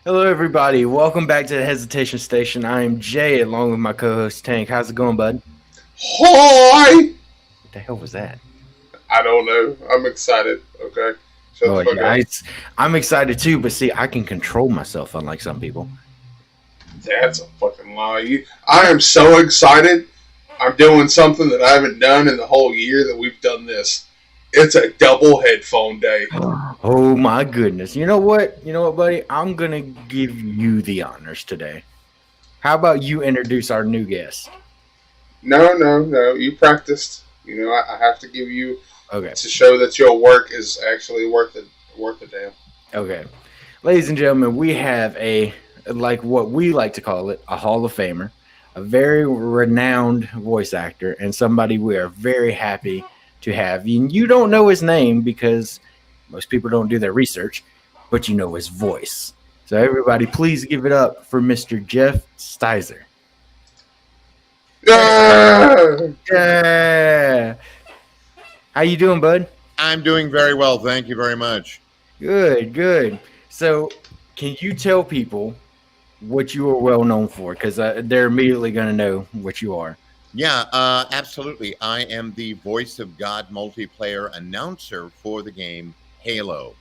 Hello, everybody. Welcome back to the Hesitation Station. I am Jay, along with my co-host Tank. How's it going, bud? Hi! What the hell was that? I don't know. I'm excited. Okay. Shut the Oh fuck yeah, up. I'm excited too. But see, I can control myself, unlike some people. That's a fucking lie. I am so excited. I'm doing something that I haven't done in the whole year that we've done this. It's a double headphone day. Oh my goodness! You know what? You know what, buddy? I'm gonna give you the honors today. How about you introduce our new guest? No, no, no. You practiced. I have to give you Okay, to show that your work is actually worth it. Worth a damn. okay, ladies and gentlemen, we have a like what we like to call it, a Hall of Famer, a very renowned voice actor, and somebody we are very happy to have. And you don't know his name because most people don't do their research, but you know his voice. So everybody, please give it up for Mr. Jeff Steitzer. Ah! Yeah. How you doing, bud? I'm doing very well. Thank you very much. Good, good. So, can you tell people what you are well known for? Because they're immediately going to know what you are. Yeah, absolutely. I am the voice of God multiplayer announcer for the game Halo.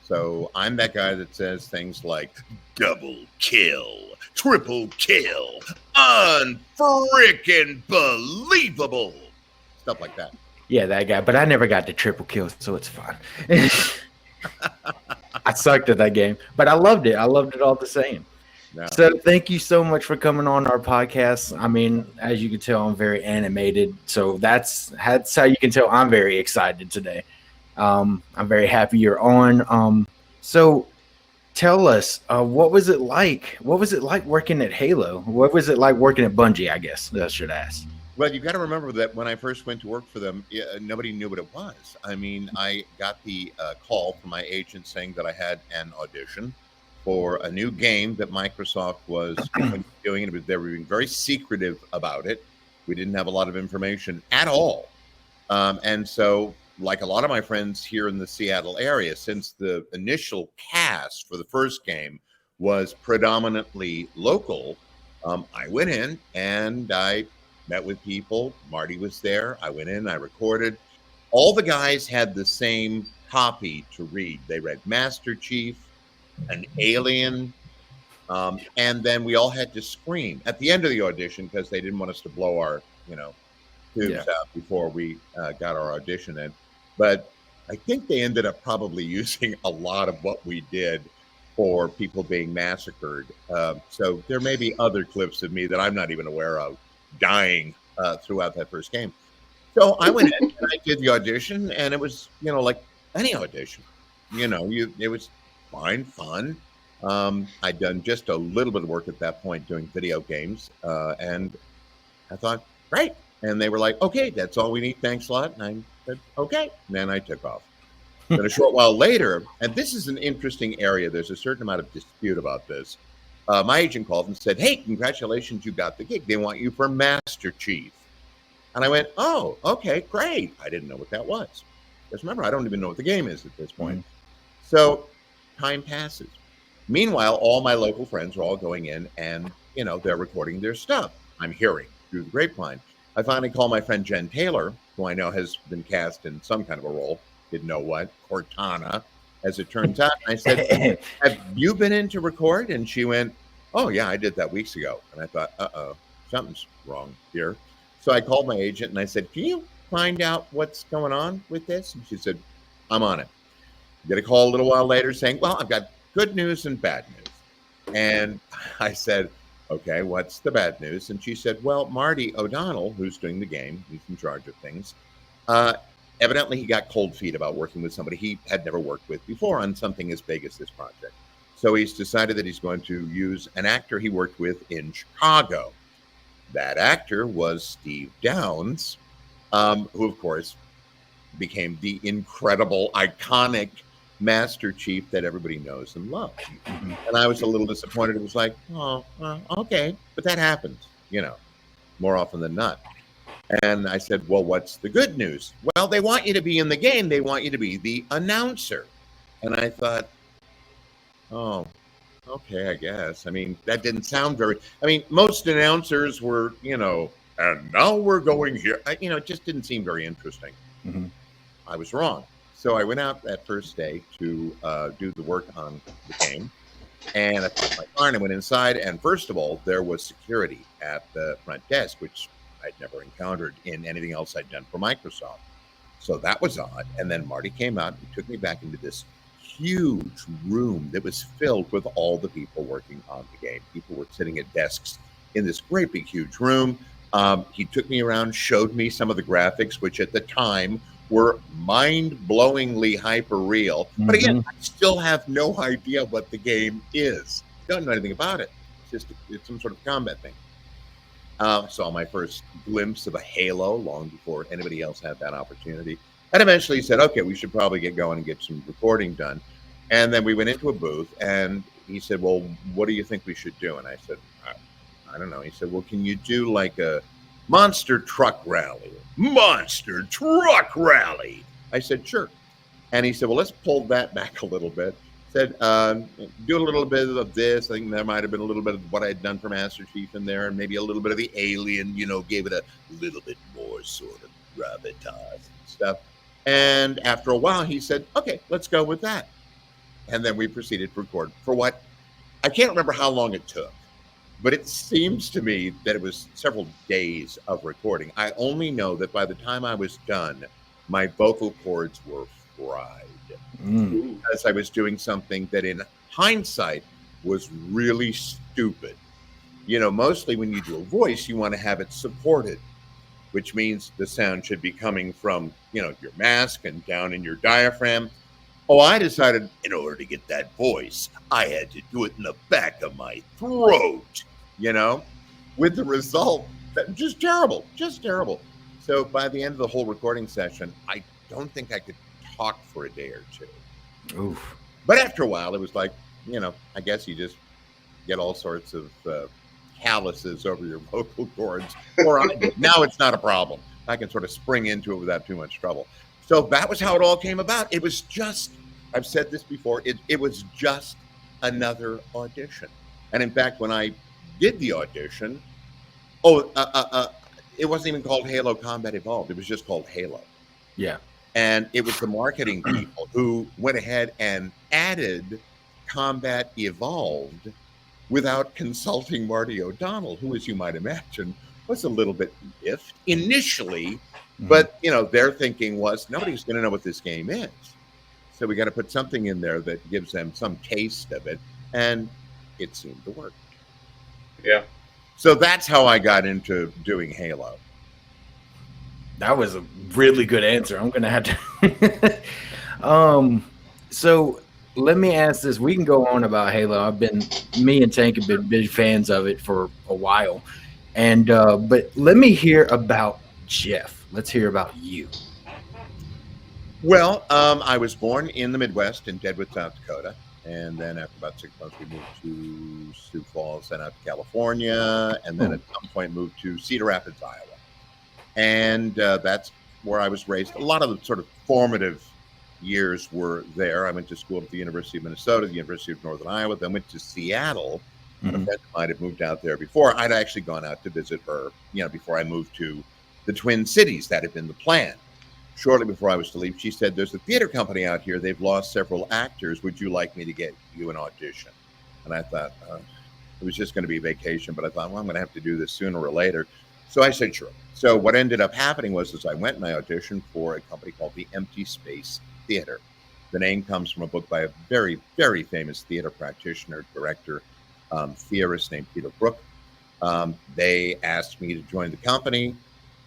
So I'm that guy that says things like double kill, triple kill, unfreaking believable. Stuff like that. Yeah, that guy. But I never got the triple kill, so it's fine. I sucked at that game, but I loved it. I loved it all the same. Yeah. So thank you so much for coming on our podcast. I mean, as you can tell, I'm very animated. So that's how you can tell I'm very excited today. I'm very happy you're on. So tell us, what was it like? What was it like working at Halo? What was it like working at Bungie? I guess I should ask. Well, you've got to remember that when I first went to work for them, nobody knew what it was. I mean, I got the call from my agent saying that I had an audition for a new game that Microsoft was doing, and they were being very secretive about it. We didn't have a lot of information at all. And so, like a lot of my friends here in the Seattle area, since the initial cast for the first game was predominantly local, I went in and I met with people. Marty was there. I went in, I recorded. All the guys had the same copy to read. They read Master Chief, an alien, and then we all had to scream at the end of the audition because they didn't want us to blow our, tubes out before we got our audition in. But I think they ended up probably using a lot of what we did for people being massacred. So there may be other clips of me that I'm not even aware of dying throughout that first game. So I went in and I did the audition, and it was, like any audition. It was fine, fun. I'd done just a little bit of work at that point doing video games, and I thought, great. And they were like, okay, that's all we need. Thanks a lot. And I said, okay. And then I took off. Then a short while later, and this is an interesting area. There's a certain amount of dispute about this. My agent called and said, hey, congratulations, you got the gig. They want you for Master Chief. And I went, oh, okay, great. I didn't know what that was. Because remember, I don't even know what the game is at this point. So time passes. Meanwhile, all my local friends are all going in and, they're recording their stuff. I'm hearing through the grapevine. I finally call my friend Jen Taylor, who I know has been cast in some kind of a role, didn't know what, Cortana, as it turns out. And I said, have you been in to record? And she went, oh, yeah, I did that weeks ago. And I thought, uh-oh, something's wrong here. So I called my agent and I said, can you find out what's going on with this? And she said, I'm on it. Get a call a little while later saying, well, I've got good news and bad news. And I said, okay, what's the bad news? And she said, well, Marty O'Donnell, who's doing the game, he's in charge of things, evidently he got cold feet about working with somebody he had never worked with before on something as big as this project. So he's decided that he's going to use an actor he worked with in Chicago. That actor was Steve Downs, who, of course, became the incredible, iconic Master Chief that everybody knows and loves. And I was a little disappointed. It was like, oh, okay. But that happens, more often than not. And I said, well, what's the good news? Well, they want you to be in the game. They want you to be the announcer. And I thought, oh, Okay, I guess. I mean, that didn't sound very. I mean, most announcers were, and now we're going here. It just didn't seem very interesting. Mhm. I was wrong. So I went out that first day to do the work on the game, and I parked my car and I went inside. And first of all, there was security at the front desk, which I'd never encountered in anything else I'd done for Microsoft. So that was odd. And then Marty came out and took me back into this huge room that was filled with all the people working on the game. People were sitting at desks in this great big huge room. He took me around, showed me some of the graphics, which at the time were mind-blowingly hyper real. But again, Mhm. I still have no idea what the game is. Don't know anything about it. It's some sort of combat thing. Saw my first glimpse of a Halo long before anybody else had that opportunity. And eventually said, okay, we should probably get going and get some recording done. And then we went into a booth and he said, well, what do you think we should do? And I said, I don't know. He said, well, can you do like a monster truck rally? Monster truck rally. I said, sure. And he said, well, let's pull that back a little bit. Said, do a little bit of this. I think there might have been a little bit of what I had done for Master Chief in there, and maybe a little bit of the Alien, gave it a little bit more sort of gravitas and stuff. And after a while, he said, okay, let's go with that. And then we proceeded to record for what I can't remember how long it took, but it seems to me that it was several days of recording. I only know that by the time I was done, my vocal cords were fried Mm. Ooh. because I was doing something that in hindsight was really stupid. Mostly when you do a voice, you want to have it supported, which means the sound should be coming from, your mask and down in your diaphragm. Oh, I decided in order to get that voice, I had to do it in the back of my throat, with the result that just terrible, just terrible. So by the end of the whole recording session, I don't think I could talk for a day or two. Oof. But after a while, it was like, I guess you just get all sorts of calluses over your vocal cords. Or I did. Now it's not a problem. I can sort of spring into it without too much trouble. So that was how it all came about. It was just, I've said this before, it was just another audition. And in fact, when I did the audition, it wasn't even called Halo Combat Evolved. It was just called Halo. Yeah. And it was the marketing people who went ahead and added Combat Evolved without consulting Marty O'Donnell, who, as you might imagine, was a little bit miffed initially. Mhm. But, their thinking was nobody's going to know what this game is. So we got to put something in there that gives them some taste of it. And it seemed to work. Yeah. So that's how I got into doing Halo. That was a really good answer. I'm gonna have to. So let me ask this. We can go on about Halo. Me and Tank have been big fans of it for a while, and but let me hear about Jeff. Let's hear about you. Well, I was born in the Midwest in Deadwood, South Dakota. And then after about 6 months, we moved to Sioux Falls, then out to California, and then at some point moved to Cedar Rapids, Iowa. And that's where I was raised. A lot of the sort of formative years were there. I went to school at the University of Minnesota, the University of Northern Iowa, then went to Seattle. A friend of mine had moved out there before. I'd actually gone out to visit her, before I moved to the Twin Cities. That had been the plan. Shortly before I was to leave, she said, there's a theater company out here. They've lost several actors. Would you like me to get you an audition? And I thought, it was just going to be vacation, but I thought, well, I'm going to have to do this sooner or later. So I said, sure. So what ended up happening was I went and I auditioned for a company called the Empty Space Theater. The name comes from a book by a very, very famous theater practitioner, director, theorist named Peter Brook. They asked me to join the company.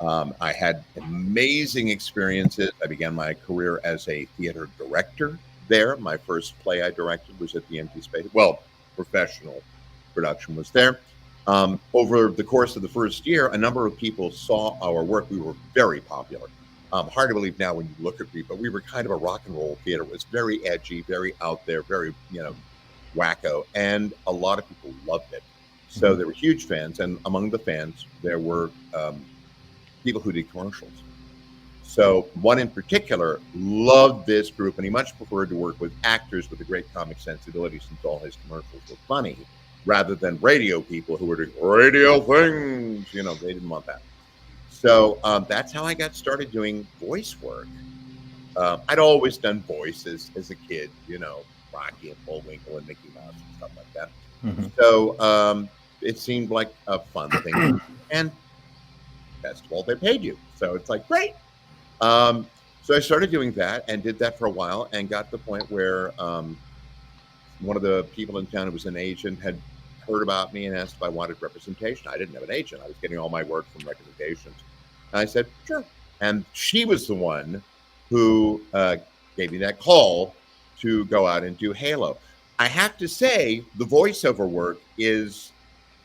I had amazing experiences. I began my career as a theater director there. My first play I directed was at the Empty Space. Well, professional production was there. Over the course of the first year, a number of people saw our work. We were very popular. Hard to believe now when you look at me, but we were kind of a rock and roll theater. It was very edgy, very out there, very, wacko. And a lot of people loved it. So there were huge fans. And among the fans, there were people who did commercials. So one in particular loved this group, and he much preferred to work with actors with a great comic sensibility, since all his commercials were funny, rather than radio people who were doing radio things. You know, they didn't want that. So that's how I got started doing voice work. I'd always done voices as a kid, you know, Rocky and Bullwinkle and Mickey Mouse and stuff like that. Mm-hmm. So it seemed like a fun thing. And best of all, they paid you. So it's like, great. So I started doing that and did that for a while, and got to the point where one of the people in town who was an agent had heard about me and asked if I wanted representation. I didn't have an agent. I was getting all my work from recommendations. And I said, sure. And she was the one who gave me that call to go out and do Halo. I have to say, the voiceover work is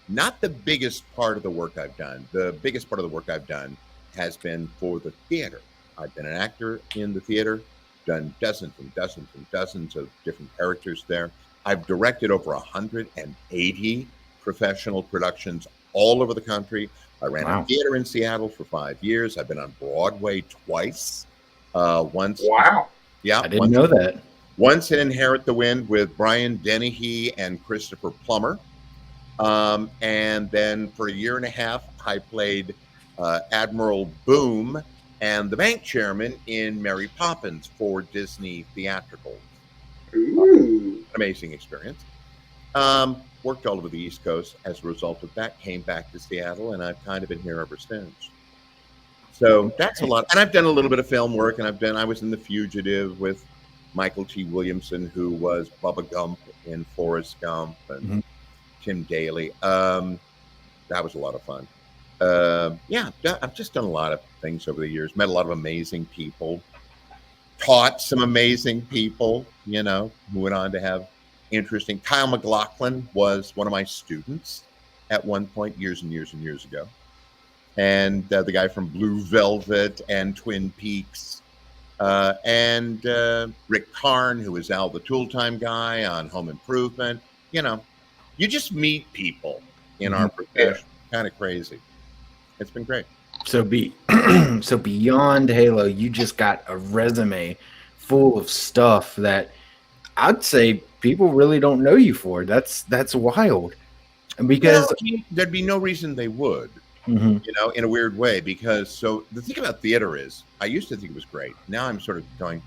not the biggest part of the work I've done. The biggest part of the work I've done has been for the theater. I've been an actor in the theater, done dozens and dozens and dozens of different characters there. I've directed over 180 professional productions all over the country. I ran a theater in Seattle for 5 years. I've been on Broadway twice. Once. Wow. Yeah. I didn't know that. Once in Inherit the Wind with Brian Dennehy and Christopher Plummer. And then for a year and a half, I played Admiral Boom and the bank chairman in Mary Poppins for Disney Theatrical. Ooh. Amazing experience. Worked all over the East Coast as a result of that, came back to Seattle, and I've kind of been here ever since. So that's a lot. And I've done a little bit of film work, and I was in The Fugitive with Michael T. Williamson, who was Bubba Gump in Forrest Gump, and Tim Daly. That was a lot of fun. Yeah, I've just done a lot of things over the years, met a lot of amazing people, taught some amazing people, you know, who went on to have interesting. Kyle MacLachlan was one of my students at one point, years and years and years ago. And the guy from Blue Velvet and Twin Peaks, and Rick Karn, who is Al the Tool Time guy on Home Improvement. You know, you just meet people in our profession. Kind of crazy. It's been great. So so beyond Halo, you just got a resume full of stuff that I'd say people really don't know you for. That's wild. Because there'd be no reason they would. you know, in a weird way, because so the thing about theater is, I used to think it was great. Now I'm sort of going,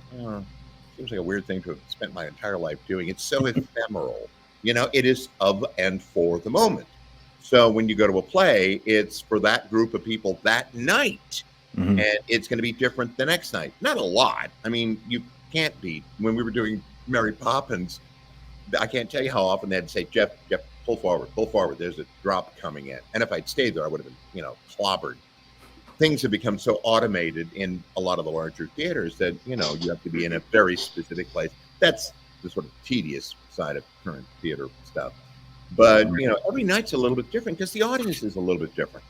seems like a weird thing to have spent my entire life doing. It's so ephemeral, you know, it is of and for the moment. So when you go to a play, it's for that group of people that night, and it's going to be different the next night. Not a lot. I mean, you can't be. When we were doing Mary Poppins, I can't tell you how often they had to say, Jeff, pull forward. There's a drop coming in. And if I'd stayed there, I would have been, you know, clobbered. Things have become so automated in a lot of the larger theaters that, you know, you have to be in a very specific place. That's the sort of tedious side of current theater stuff. But, you know, every night's a little bit different because the audience is a little bit different.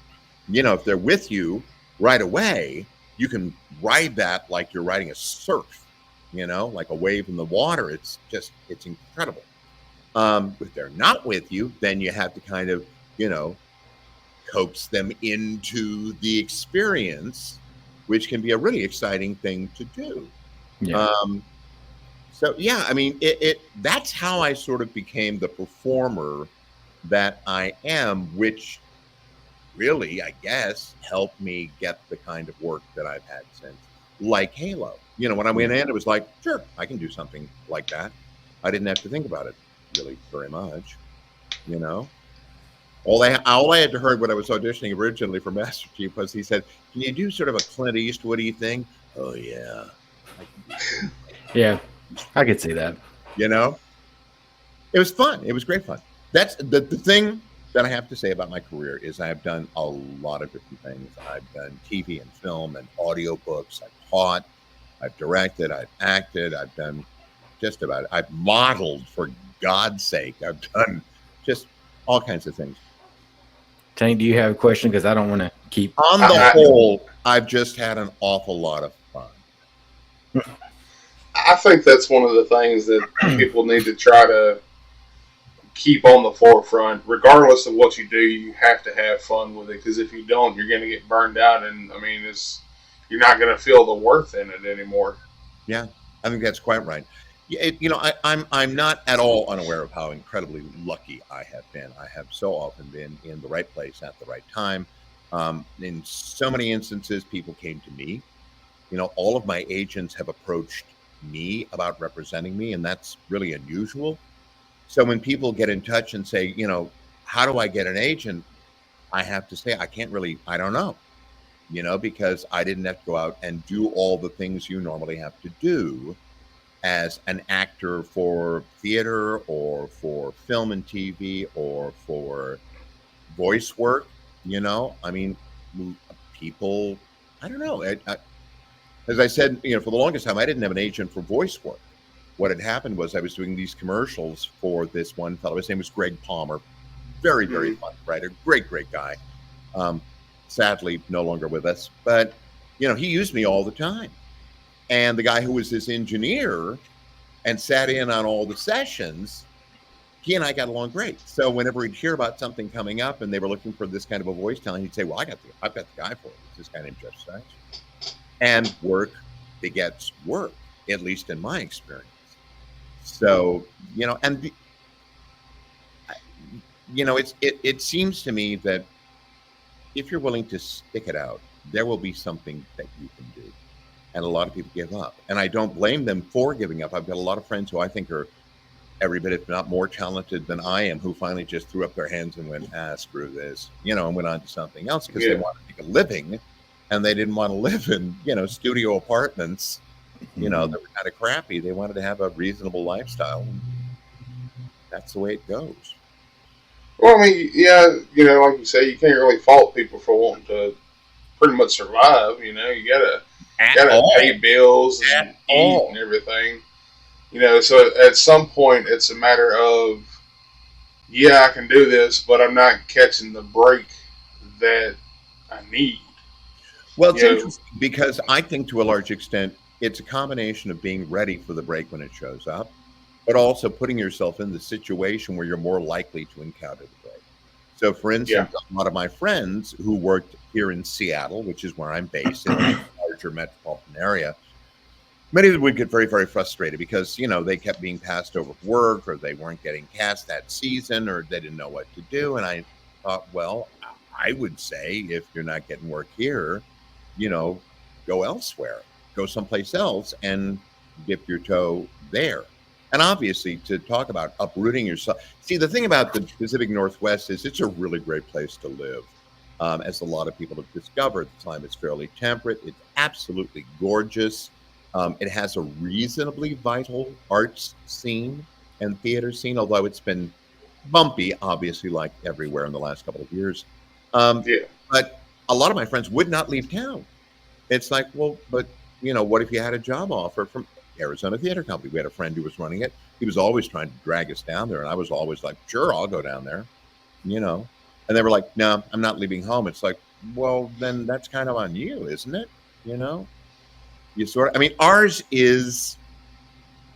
You know, if they're with you right away, you can ride that like you're riding a surf, you know, like a wave in the water. It's incredible. If they're not with you, then you have to kind of, you know, coax them into the experience, which can be a really exciting thing to do. Yeah. So yeah, I mean, that's how I sort of became the performer that I am, which really, I guess, helped me get the kind of work that I've had since, like Halo. You know, when I went in, it was like, sure, I can do something like that. I didn't have to think about it really very much, you know. All I had to heard when I was auditioning originally for Master Chief was he said, "Can you do sort of a Clint Eastwoody thing?" Oh yeah, yeah, I could see that. You know, it was fun. It was great fun. That's the thing that I have to say about my career is I have done a lot of different things. I've done TV and film and audiobooks. I've taught. I've directed. I've acted. I've done just about it. I've modeled, for God's sake. I've done just all kinds of things. Tank, do you have a question? Because I don't want to keep. On the whole, I've just had an awful lot of fun. I think that's one of the things that people need to try to keep on the forefront. Regardless of what you do, you have to have fun with it. Because if you don't, you're going to get burned out. And I mean, you're not going to feel the worth in it anymore. Yeah, I think that's quite right. Yeah, I'm not at all unaware of how incredibly lucky I have been. I have so often been in the right place at the right time. In so many instances, people came to me. All of my agents have approached me about representing me, and that's really unusual. So when people get in touch and say, how do I get an agent? I have to say, I don't know, because I didn't have to go out and do all the things you normally have to do as an actor for theater or for film and TV or for voice work. I mean, people, I don't know. As I said, for the longest time, I didn't have an agent for voice work. What had happened was I was doing these commercials for this one fellow. His name was Greg Palmer. Very, very fun writer. Great, great guy. Sadly, no longer with us. But, he used me all the time. And the guy who was his engineer and sat in on all the sessions, he and I got along great. So whenever he'd hear about something coming up and they were looking for this kind of a voice talent, he'd say, well, I've got the guy for it. It's this guy named Jeff Steitzer. And work begets work, at least in my experience. So, it seems to me that if you're willing to stick it out, there will be something that you can do. And a lot of people give up. And I don't blame them for giving up. I've got a lot of friends who I think are every bit, if not more talented than I am, who finally just threw up their hands and went, screw this, and went on to something else because they wanted to make a living and they didn't want to live in, studio apartments, that were kind of crappy. They wanted to have a reasonable lifestyle. And that's the way it goes. Well, I mean, yeah, like you say, you can't really fault people for wanting to pretty much survive. You gotta pay bills and eat and everything. So at some point, it's a matter of, yeah, I can do this, but I'm not catching the break that I need. Well, it's interesting because I think to a large extent, it's a combination of being ready for the break when it shows up, but also putting yourself in the situation where you're more likely to encounter the break. So, for instance, a lot of my friends who worked here in Seattle, which is where I'm based, in a larger metropolitan area, many of them would get very, very frustrated because, they kept being passed over work or they weren't getting cast that season or they didn't know what to do. And I thought, well, I would say if you're not getting work here, go elsewhere, go someplace else and dip your toe there. And obviously to talk about uprooting yourself. See, the thing about the Pacific Northwest is it's a really great place to live. As a lot of people have discovered, the climate's fairly temperate. It's absolutely gorgeous. It has a reasonably vital arts scene and theater scene, although it's been bumpy, obviously, like everywhere in the last couple of years. But a lot of my friends would not leave town. It's like, well, but, what if you had a job offer from Arizona Theater Company? We had a friend who was running it. He was always trying to drag us down there. And I was always like, sure, I'll go down there, And they were like, no, I'm not leaving home. It's like, well, then that's kind of on you, isn't it? You sort of, I mean, ours is,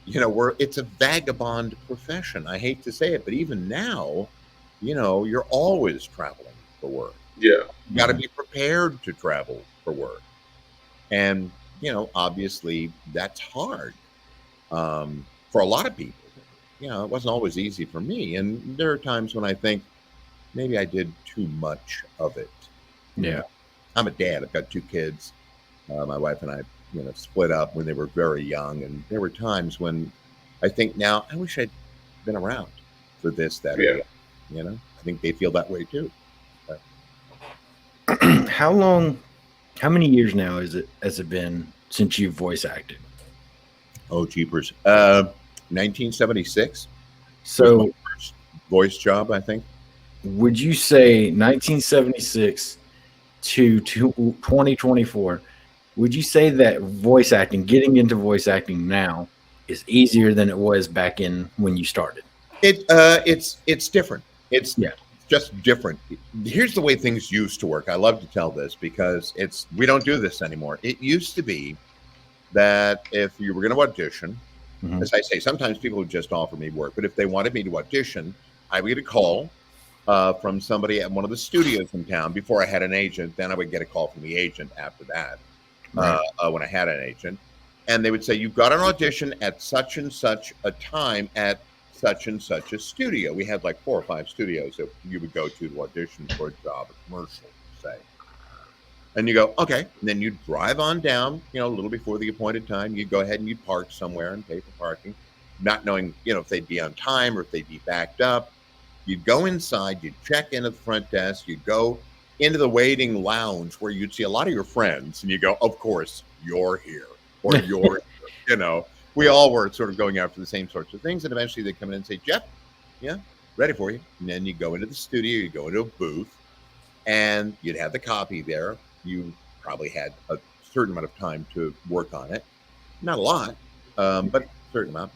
it's a vagabond profession. I hate to say it, but even now, you're always traveling for work. Yeah. You got to be prepared to travel for work. And, obviously that's hard for a lot of people. It wasn't always easy for me. And there are times when I think maybe I did too much of it. Yeah. I'm a dad. I've got 2 kids. My wife and I, split up when they were very young. And there were times when I think now, I wish I'd been around for this, that, I think they feel that way too. But. How many years now has it been since you've voice acted? Oh, jeepers. 1976. So first voice job, I think. Would you say 1976 to 2024, would you say that voice acting, getting into voice acting now, is easier than it was back in when you started? It's different. It's just different. Here's the way things used to work. I love to tell this because we don't do this anymore. It used to be that if you were going to audition, as I say, sometimes people would just offer me work, but if they wanted me to audition, I would get a call from somebody at one of the studios in town before I had an agent. Then I would get a call from the agent after that. Right. When I had an agent, and they would say, "You've got an audition at such and such a time at such and such a studio." We had like 4 or 5 studios that you would go to audition for a job, a commercial, say. And you go, okay. And then you drive on down, a little before the appointed time. You go ahead and you park somewhere and pay for parking, not knowing, if they'd be on time or if they'd be backed up. You'd go inside, you'd check in at the front desk, you'd go into the waiting lounge where you'd see a lot of your friends, and you go, of course, you're here, or you're here. We all were sort of going after the same sorts of things. And eventually they'd come in and say, "Jeff, yeah, ready for you." And then you go into the studio, you go into a booth, and you'd have the copy there. You probably had a certain amount of time to work on it. Not a lot, but a certain amount.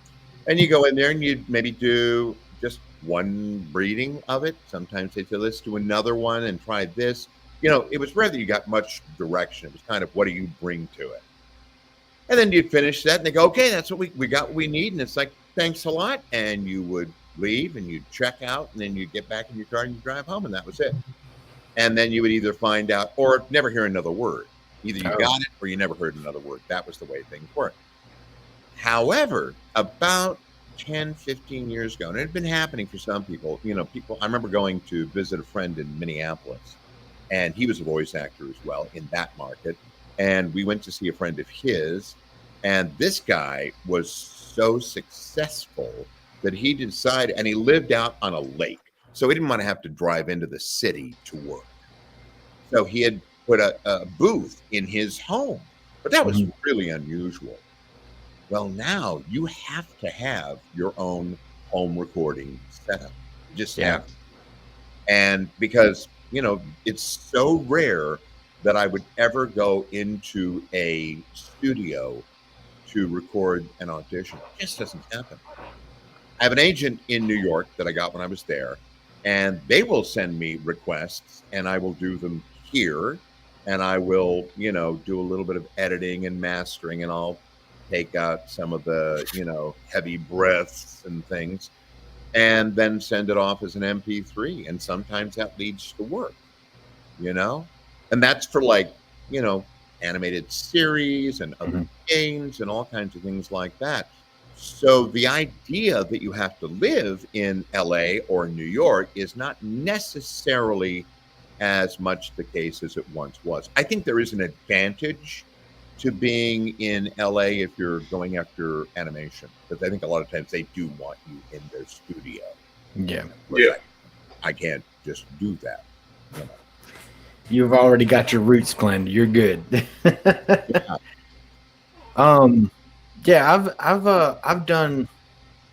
And you go in there and you'd maybe do just one reading of it. Sometimes they'd say, "Let's do another one and try this." It was rare that you got much direction. It was kind of, what do you bring to it? And then you'd finish that and they go, "Okay, that's what we got what we need." And it's like, "Thanks a lot." And you would leave and you'd check out, and then you'd get back in your car and you drive home, and that was it. And then you would either find out or never hear another word. Either you got it or you never heard another word. That was the way things worked. However, about 10, 15 years ago, and it had been happening for some people, I remember going to visit a friend in Minneapolis, and he was a voice actor as well in that market. And we went to see a friend of his, and this guy was so successful that he decided, and he lived out on a lake. So he didn't want to have to drive into the city to work. So he had put a booth in his home, but that was really unusual. Well, now you have to have your own home recording setup. You just have to. And because, it's so rare that I would ever go into a studio to record an audition. It just doesn't happen. I have an agent in New York that I got when I was there, and they will send me requests, and I will do them here, and I will, do a little bit of editing and mastering, and I'll take out some of the, heavy breaths and things, and then send it off as an MP3. And sometimes that leads to work, and that's for animated series and other games and all kinds of things like that. So the idea that you have to live in LA or New York is not necessarily as much the case as it once was. I think there is an advantage to being in LA if you're going after animation, because I think a lot of times they do want you in their studio. Yeah. I can't just do that. You've already got your roots planned. You're good. I've done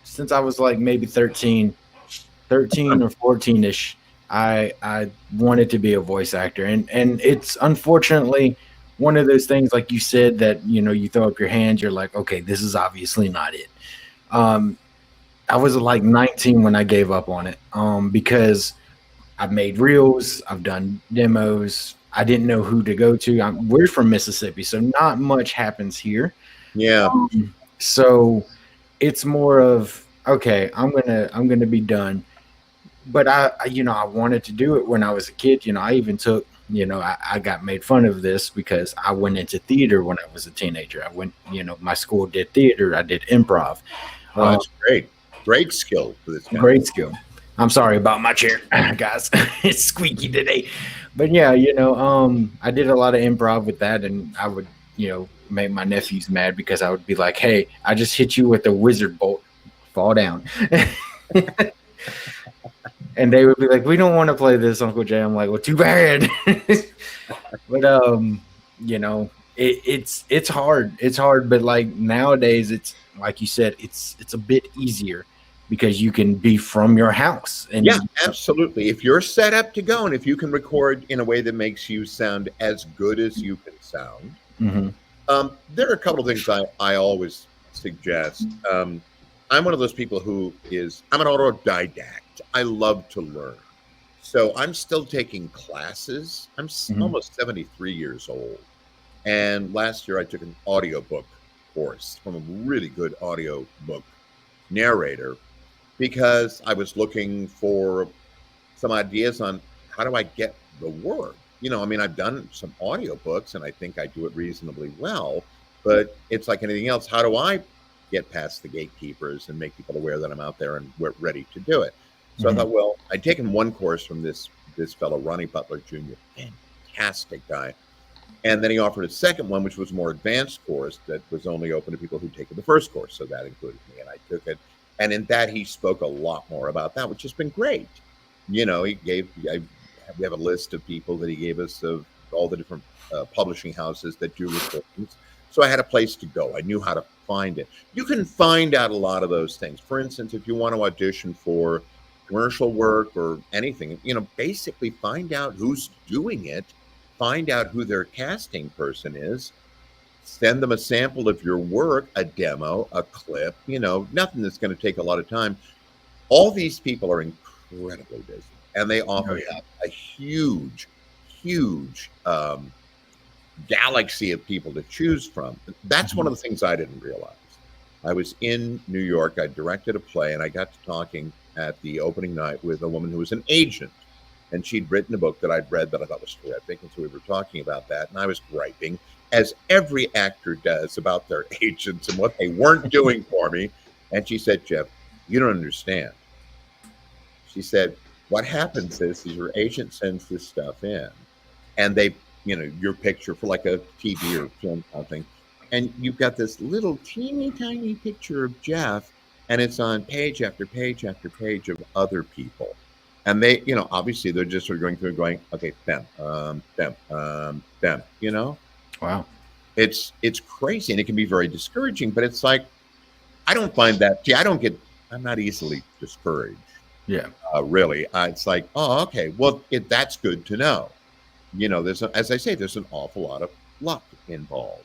since I was like maybe 13 or 14ish. I wanted to be a voice actor, and it's unfortunately one of those things, like you said, that you throw up your hands, you're like, okay, this is obviously not it. I was like 19 when I gave up on it, because I've made reels, I've done demos. I didn't know who to go to. We're from Mississippi, so not much happens here. Yeah. So it's more of, okay, I'm gonna be done. But I wanted to do it when I was a kid. I even took, I got made fun of this because I went into theater when I was a teenager. I went, my school did theater. I did improv. Oh, that's great. Great skill for this guy. Great skill. I'm sorry about my chair, guys. It's squeaky today. But yeah, I did a lot of improv with that, and I would, make my nephews mad because I would be like, "Hey, I just hit you with a wizard bolt. Fall down." And they would be like, "We don't want to play this, Uncle Jay." I'm like, "Well, too bad." But it's hard. It's hard, but like nowadays, it's like you said, it's a bit easier because you can be from your house. And yeah, absolutely. If you're set up to go, and if you can record in a way that makes you sound as good as you can sound, there are a couple of things I always suggest. I'm one of those people I'm an autodidact. I love to learn. So I'm still taking classes. I'm almost 73 years old. And last year I took an audiobook course from a really good audiobook narrator, because I was looking for some ideas on how do I get the work. I mean, I've done some audiobooks and I think I do it reasonably well, but it's like anything else. How do I get past the gatekeepers and make people aware that I'm out there and we're ready to do it? So I thought, well, I'd taken one course from this fellow, Ronnie Butler Jr., fantastic guy. And then he offered a second one, which was a more advanced course that was only open to people who'd taken the first course. So that included me, and I took it. And in that, he spoke a lot more about that, which has been great. We have a list of people that he gave us of all the different publishing houses that do recordings. So I had a place to go. I knew how to find it. You can find out a lot of those things. For instance, if you want to audition for commercial work or anything, basically find out who's doing it, find out who their casting person is, send them a sample of your work, a demo, a clip, nothing that's going to take a lot of time. All these people are incredibly busy, and they often have a huge galaxy of people to choose from. That's one of the things I didn't realize. I was in New York. I directed a play, and I got to talking at the opening night with a woman who was an agent, and she'd written a book that I'd read that I thought was terrific, and so we were talking about that, and I was griping, as every actor does, about their agents and what they weren't doing for me. And she said, "Jeff, you don't understand." She said, "What happens is your agent sends this stuff in, and they, your picture for like a TV or film something, and you've got this little teeny tiny picture of Jeff, and it's on page after page after page of other people." And they, obviously they're just sort of going through and going, okay, them. Wow. It's crazy, and it can be very discouraging, but it's like, I don't find that, I'm not easily discouraged. Yeah. Really. It's like, oh, okay, well, that's good to know. As I say, there's an awful lot of luck involved.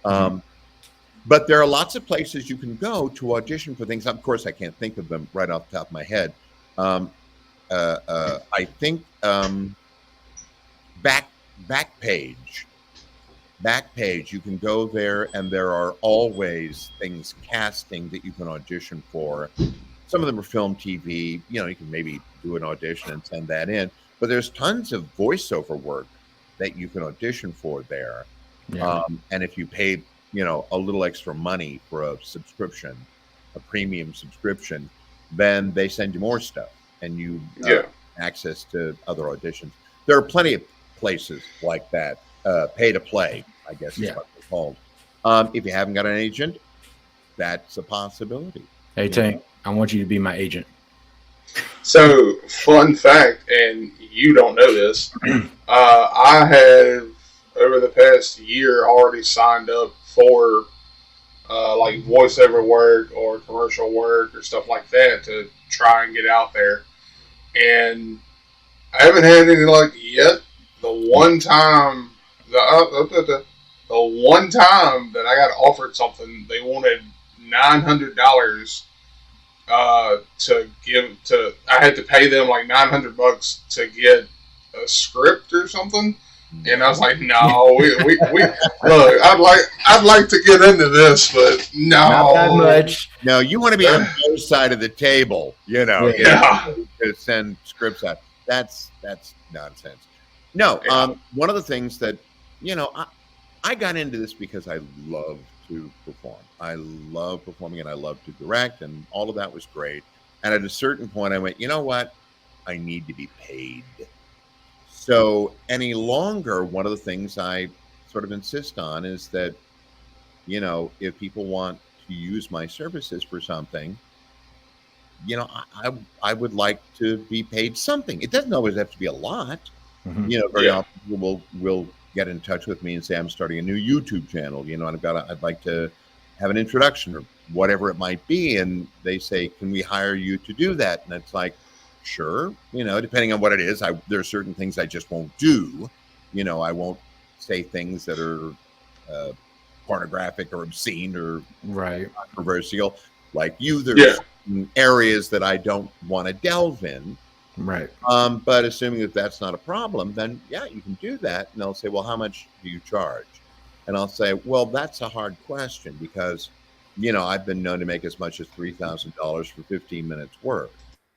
But there are lots of places you can go to audition for things. Of course, I can't think of them right off the top of my head. I think Backpage, you can go there, and there are always things casting that you can audition for. Some of them are film, TV. You can maybe do an audition and send that in. But there's tons of voiceover work that you can audition for there. Yeah. And if you pay, a little extra money for a subscription, a premium subscription, then they send you more stuff, and you access to other auditions. There are plenty of places like that. Pay to play, I guess is what they're called. If you haven't got an agent, that's a possibility. Hey, Tank, I want you to be my agent. So, fun fact, and you don't know this, I have, over the past year, already signed up for like voiceover work or commercial work or stuff like that to try and get out there. And I haven't had any luck yet. The one time that I got offered something, they wanted $900 to give to. I had to pay them like $900 to get a script or something. And I was like, no, we look. I'd like to get into this, but no, not that much. No, you want to be on the other side of the table, to send scripts out. That's nonsense. No, one of the things that I got into this because I love to perform. I love performing, and I love to direct, and all of that was great. And at a certain point, I went, you know what? I need to be paid. So any longer, one of the things I sort of insist on is that, if people want to use my services for something, I would like to be paid something. It doesn't always have to be a lot. Very often people will get in touch with me and say, I'm starting a new YouTube channel, and I'd like to have an introduction or whatever it might be. And they say, can we hire you to do that? And it's like, sure, depending on what it is. There are certain things I just won't do. I won't say things that are pornographic or obscene or controversial. Like you, there's areas that I don't want to delve in. Right. But assuming that that's not a problem, then you can do that. And they'll say, well, how much do you charge? And I'll say, well, that's a hard question because, I've been known to make as much as $3,000 for 15 minutes work.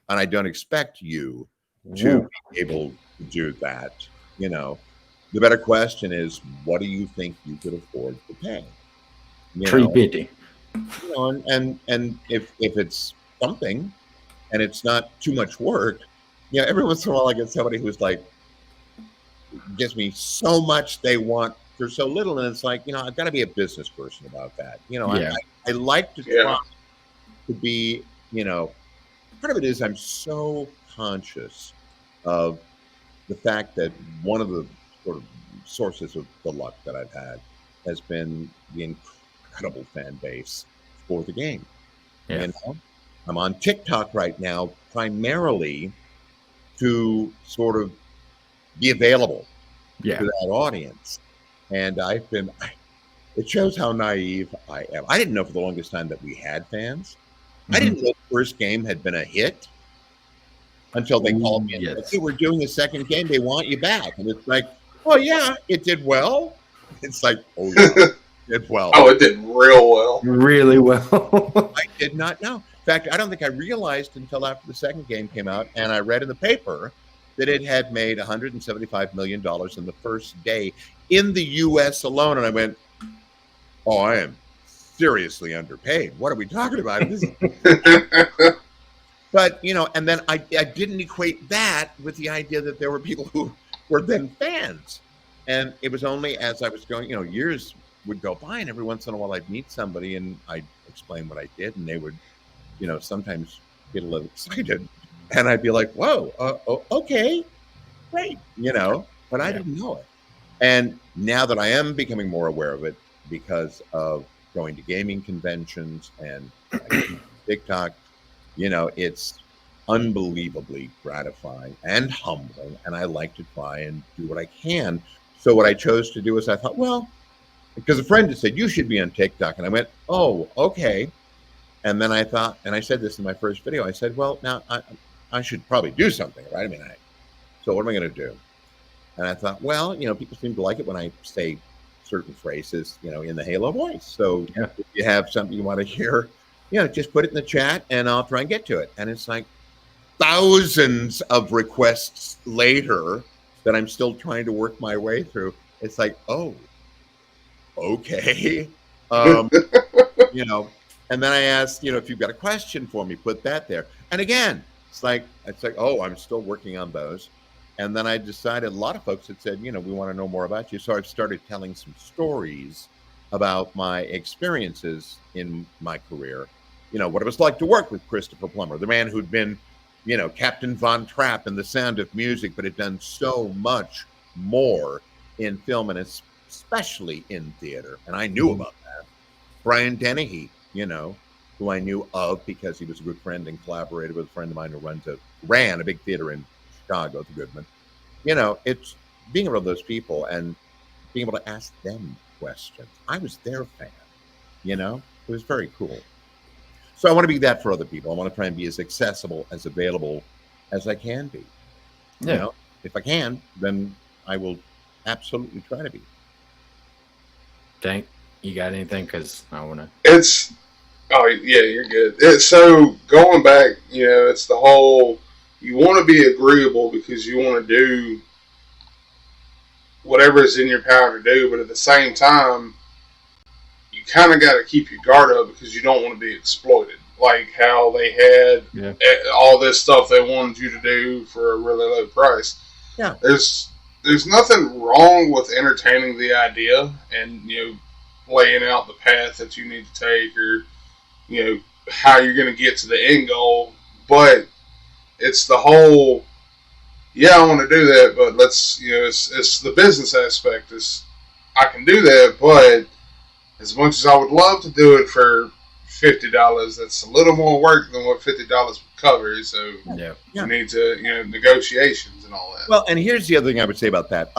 And I don't expect you to be able to do that, The better question is, what do you think you could afford to pay? You know, 350. And if it's something and it's not too much work, every once in a while I get somebody who's like gives me so much they want for so little, and it's like, I've got to be a business person about that. Yeah. I like to try to be, part of it is I'm so conscious of the fact that one of the sort of sources of the luck that I've had has been the incredible fan base for the game. Yeah. I'm on TikTok right now primarily to sort of be available to that audience. And it shows how naive I am. I didn't know for the longest time that we had fans. I didn't know the first game had been a hit until they called me and said, hey, we're doing a second game. They want you back. And it's like, oh, yeah, it did well. It's like, oh, yeah, it did well. Oh, it did real well. Really well. I did not know. In fact, I don't think I realized until after the second game came out, and I read in the paper that it had made $175 million in the first day in the U.S. alone. And I went, oh, I am seriously underpaid. What are we talking about? But, and then I didn't equate that with the idea that there were people who were then fans. And it was only as I was going, years would go by, and every once in a while I'd meet somebody and I'd explain what I did, and they would, sometimes get a little excited. And I'd be like, whoa, okay, great, but I didn't know it. And now that I am becoming more aware of it because of going to gaming conventions and TikTok, it's unbelievably gratifying and humbling. And I like to try and do what I can. So what I chose to do is I thought, well, because a friend had said, you should be on TikTok. And I went, oh, okay. And then I thought, and I said this in my first video, I said, well, now I should probably do something, right? I mean, so what am I going to do? And I thought, well, people seem to like it when I say certain phrases, in the Halo voice. So if you have something you want to hear, just put it in the chat and I'll try and get to it. And it's like thousands of requests later that I'm still trying to work my way through. It's like, oh, okay. And then I asked, if you've got a question for me, put that there. And again, it's like, oh, I'm still working on those. And then I decided, a lot of folks had said, we want to know more about you. So I've started telling some stories about my experiences in my career. What it was like to work with Christopher Plummer, the man who'd been, Captain Von Trapp in The Sound of Music, but had done so much more in film and especially in theater. And I knew about that. Brian Dennehy, who I knew of because he was a good friend and collaborated with a friend of mine who ran a big theater in Chicago, the Goodman. It's being around those people and being able to ask them questions. I was their fan, it was very cool. So I want to be that for other people. I want to try and be as accessible, as available as I can be. If I can, then I will absolutely try to be. Tank, you got anything? Because I want to. Oh, yeah, you're good. So going back, it's the whole, you want to be agreeable because you want to do whatever is in your power to do, but at the same time, you kind of got to keep your guard up because you don't want to be exploited. Like how they had all this stuff they wanted you to do for a really low price. Yeah. There's nothing wrong with entertaining the idea and, laying out the path that you need to take or, how you're going to get to the end goal. But it's the whole, I want to do that, but let's, it's the business aspect. I can do that, but as much as I would love to do it for $50, that's a little more work than what $50 would cover. So you need to, negotiations and all that. Well, and here's the other thing I would say about that.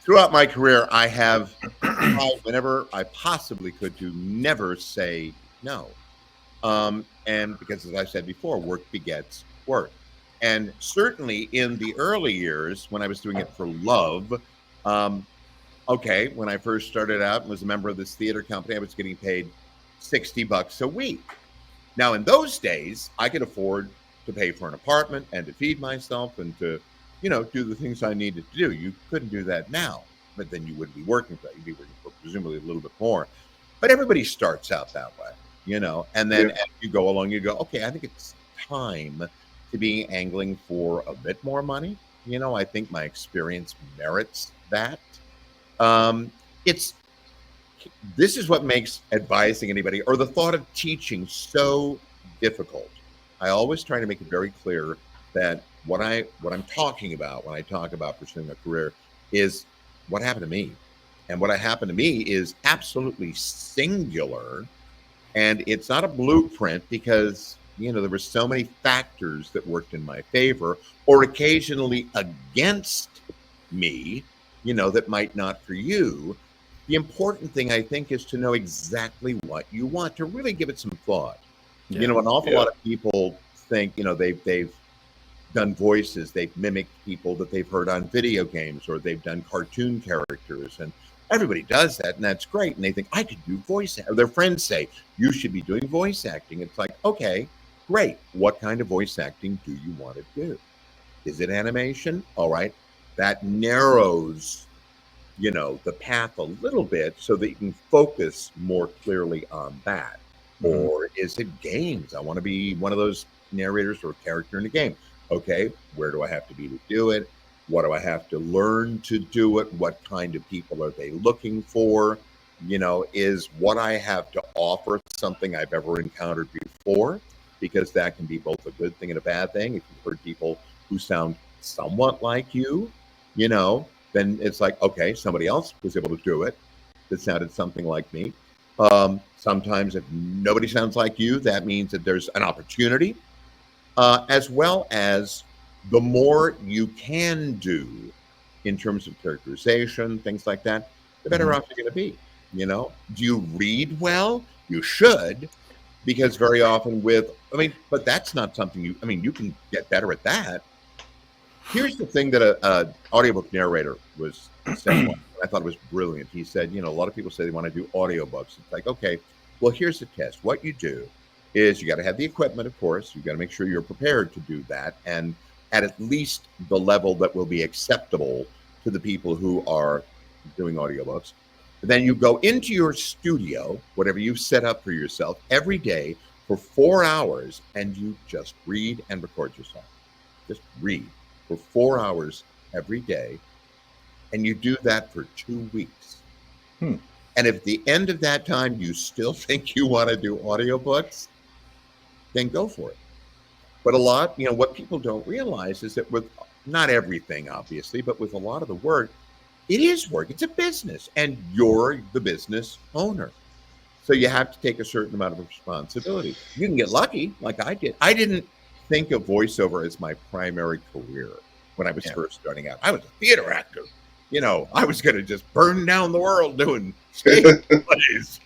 Throughout my career, I have tried whenever I possibly could to never say no. And because, as I said before, work begets work. And certainly in the early years when I was doing it for love, when I first started out and was a member of this theater company, I was getting paid $60 a week. Now, in those days, I could afford to pay for an apartment and to feed myself and to do the things I needed to do. You couldn't do that now, but then you wouldn't be working for that. You'd be working for presumably a little bit more. But everybody starts out that way, and then as you go along, you go, okay, I think it's time to be angling for a bit more money. I think my experience merits that. It's This is what makes advising anybody or the thought of teaching so difficult. I always try to make it very clear that what I'm talking about when I talk about pursuing a career is what happened to me. And what happened to me is absolutely singular. And it's not a blueprint because, there were so many factors that worked in my favor or occasionally against me, that might not for you. The important thing, I think, is to know exactly what you want, to really give it some thought. Yeah. An awful lot of people think, they've done voices, they've mimicked people that they've heard on video games, or they've done cartoon characters, and everybody does that, and that's great. And they think, I could do voice acting. Their friends say, you should be doing voice acting. It's like, okay, great. What kind of voice acting do you want to do? Is it animation? All right. That narrows the path a little bit so that you can focus more clearly on that. Mm-hmm. Or is it games? I want to be one of those narrators or a character in a game. Okay, where do I have to be to do it? What do I have to learn to do it? What kind of people are they looking for? Is what I have to offer something I've ever encountered before? Because that can be both a good thing and a bad thing. If you've heard people who sound somewhat like you, then it's like, okay, somebody else was able to do it that sounded something like me. Sometimes if nobody sounds like you, that means that there's an opportunity, as well as the more you can do in terms of characterization, things like that, the better off you're going to be. Do you read well? You should, because very often but that's not something you can get better at that. Here's the thing that a audiobook narrator was saying. I thought it was brilliant. He said, a lot of people say they want to do audiobooks. It's like, okay, well, here's the test. What you do is you got to have the equipment, of course. You got to make sure you're prepared to do that, and at least the level that will be acceptable to the people who are doing audiobooks. Then you go into your studio, whatever you've set up for yourself, every day for 4 hours, and you just read and record yourself. Just read for 4 hours every day, and you do that for 2 weeks. And if at the end of that time you still think you want to do audiobooks, then go for it. But a lot, what people don't realize is that with not everything, obviously, but with a lot of the work, it is work. It's a business, and you're the business owner. So you have to take a certain amount of responsibility. You can get lucky, like I did. I didn't think of voiceover as my primary career when I was first starting out. I was a theater actor. I was going to just burn down the world doing stage plays.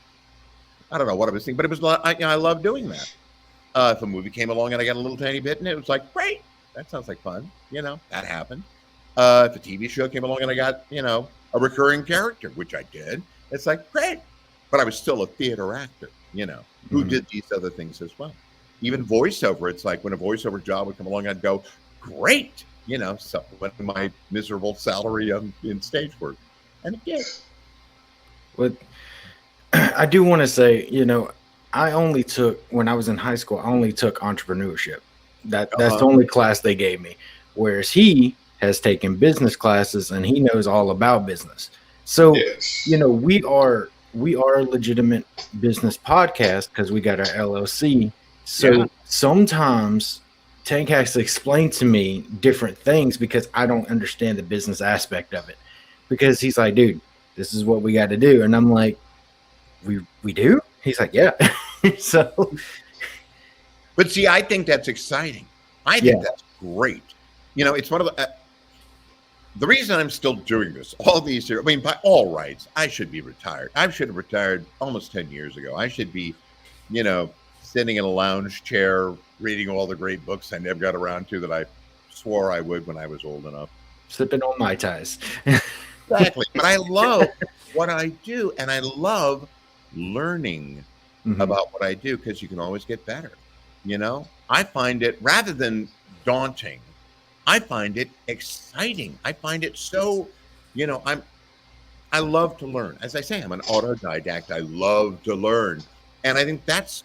I don't know what I was thinking, but it was I love doing that. If a movie came along and I got a little tiny bit, and it was like, great, that sounds like fun. That happened. If a TV show came along and I got, a recurring character, which I did, it's like, great. But I was still a theater actor, who did these other things as well. Even voiceover, it's like when a voiceover job would come along, I'd go, great, supplementing my miserable salary in stage work. And it did. But I do want to say, I only took, when I was in high school, I only took entrepreneurship. That's the only class they gave me. Whereas he has taken business classes and he knows all about business. So, we are a legitimate business podcast because we got our LLC. So sometimes Tank has to explain to me different things because I don't understand the business aspect of it. Because he's like, dude, this is what we got to do. And I'm like, we do? He's like, yeah. So, but see, I think that's exciting. I think that's great. It's one of the reason I'm still doing this all these years. By all rights, I should be retired. I should have retired almost 10 years ago. I should be, sitting in a lounge chair, reading all the great books I never got around to that I swore I would when I was old enough. Sipping on Mai Tais. Exactly. But I love what I do, and I love learning about what I do because you can always get better. I find it, rather than daunting, I find it exciting. I find it so, you know, I love to learn. As I say, I'm an autodidact. I love to learn. And I think that's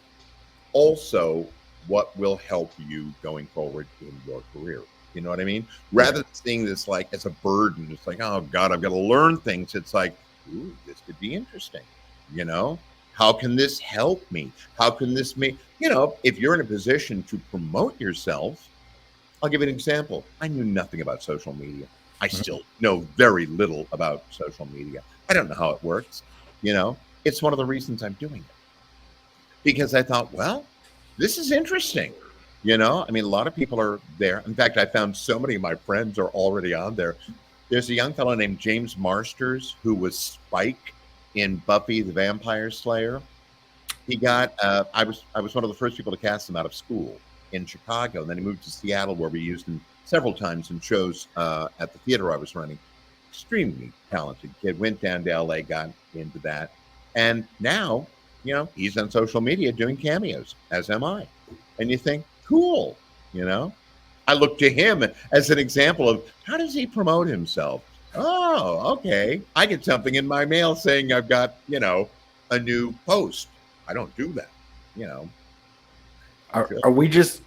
also what will help you going forward in your career. You know what I mean? Rather than seeing this like as a burden, it's like, oh God, I've got to learn things. It's like, ooh, this could be interesting. You know, how can this help me? How can this make, you know, if you're in a position to promote yourself, I'll give you an example. I knew nothing about social media. I still know very little about social media. I don't know how it works. You know, it's one of the reasons I'm doing it because I thought, well, this is interesting. You know, I mean, a lot of people are there. In fact, I found so many of my friends are already on there. There's a young fellow named James Marsters who was Spike in Buffy the Vampire Slayer. He got, I was one of the first people to cast him out of school in Chicago. And then he moved to Seattle where we used him several times in shows at the theater I was running. Extremely talented kid. Went down to LA, got into that. And now, you know, he's on social media doing cameos, as am I. And you think, cool, you know? I look to him as an example of how does he promote himself? Oh, okay. I get something in my mail saying I've got, you know, a new post. I don't do that, you know. Are we just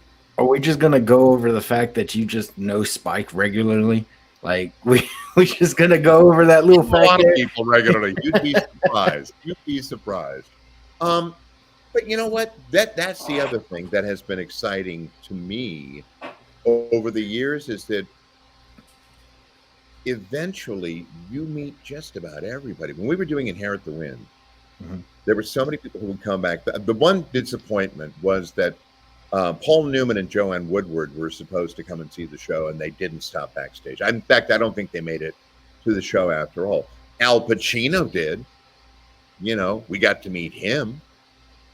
gonna go over the fact that you just know Spike regularly? Like we just gonna go over that little fact. A lot of people regularly. You'd be surprised. You'd be surprised. But you know what? That's the other thing that has been exciting to me over the years is that eventually you meet just about everybody. When we were doing Inherit the Wind, there were so many people who would come back. The one disappointment was that Paul Newman and Joanne Woodward were supposed to come and see the show, and they didn't stop backstage. In fact, I don't think they made it to the show after all. Al Pacino did. You know, we got to meet him.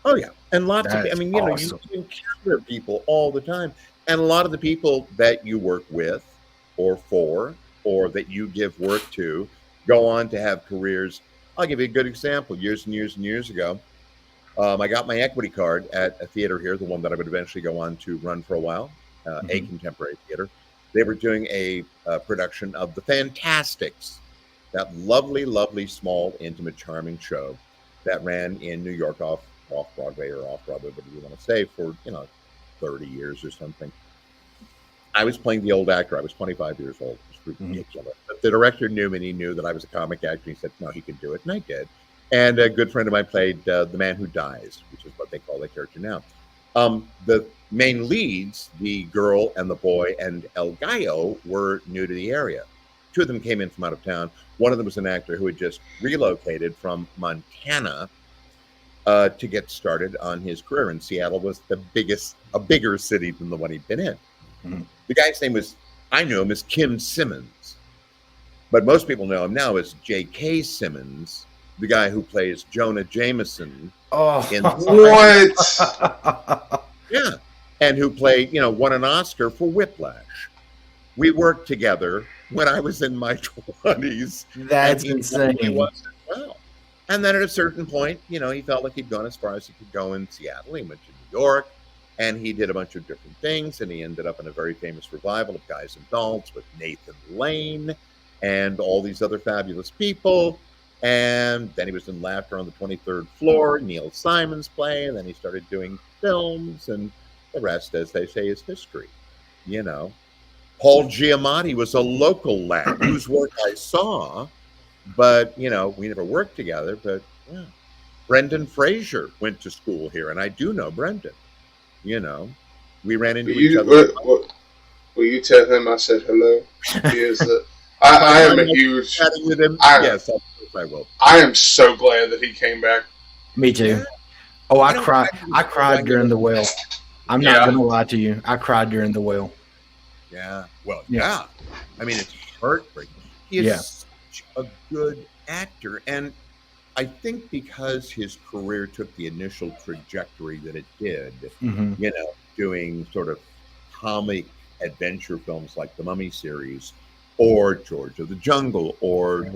Oh, yeah. And lots of, I mean, you know, you encounter people all the time. And a lot of the people that you work with or for, or that you give work to, go on to have careers. I'll give you a good example. Years and years and years ago, I got my equity card at a theater here, the one that I would eventually go on to run for a while, a contemporary theater. They were doing a production of The Fantastics, that lovely, lovely, small, intimate, charming show that ran in New York off Broadway or off Broadway, whatever you want to say, for, you know, 30 years or something. I was playing the old actor. I was 25 years old. It was ridiculous. But the director knew me, and he knew that I was a comic actor. He said, no, he can do it. And I did. And a good friend of mine played the man who dies, which is what they call the character now. The main leads, the girl and the boy and El Gallo, were new to the area. Two of them came in from out of town. One of them was an actor who had just relocated from Montana to get started on his career. And Seattle was a bigger city than the one he'd been in. The guy's name was, I knew him as Kim Simmons, but most people know him now as J.K. Simmons, the guy who plays Jonah Jameson. In what? Yeah, and who played, you know, won an Oscar for Whiplash. We worked together when I was in my 20s. That's insane. Was as well. And then at a certain point, you know, he felt like he'd gone as far as he could go in Seattle. He went to New York, and he did a bunch of different things, and he ended up in a very famous revival of Guys and Dolls with Nathan Lane and all these other fabulous people. And then he was in Laughter on the 23rd Floor, Neil Simon's play, and then he started doing films, and the rest, as they say, is history. You know, Paul Giamatti was a local lad whose work I saw, but, you know, we never worked together. But yeah. Brendan Fraser went to school here, and I do know Brendan. You know, we ran into each other. Will you tell him I said hello? Because I am a huge. With him. Yes, of course I will. I am so glad that he came back. Me too. Yeah. Oh, I cried. I cried during the whale. I'm not gonna lie to you. I cried during the whale. Yeah. Well, yeah. I mean, it's heartbreaking. He is such a good actor, and I think because his career took the initial trajectory that it did, you know, doing sort of comic adventure films like the Mummy series, or George of the Jungle, or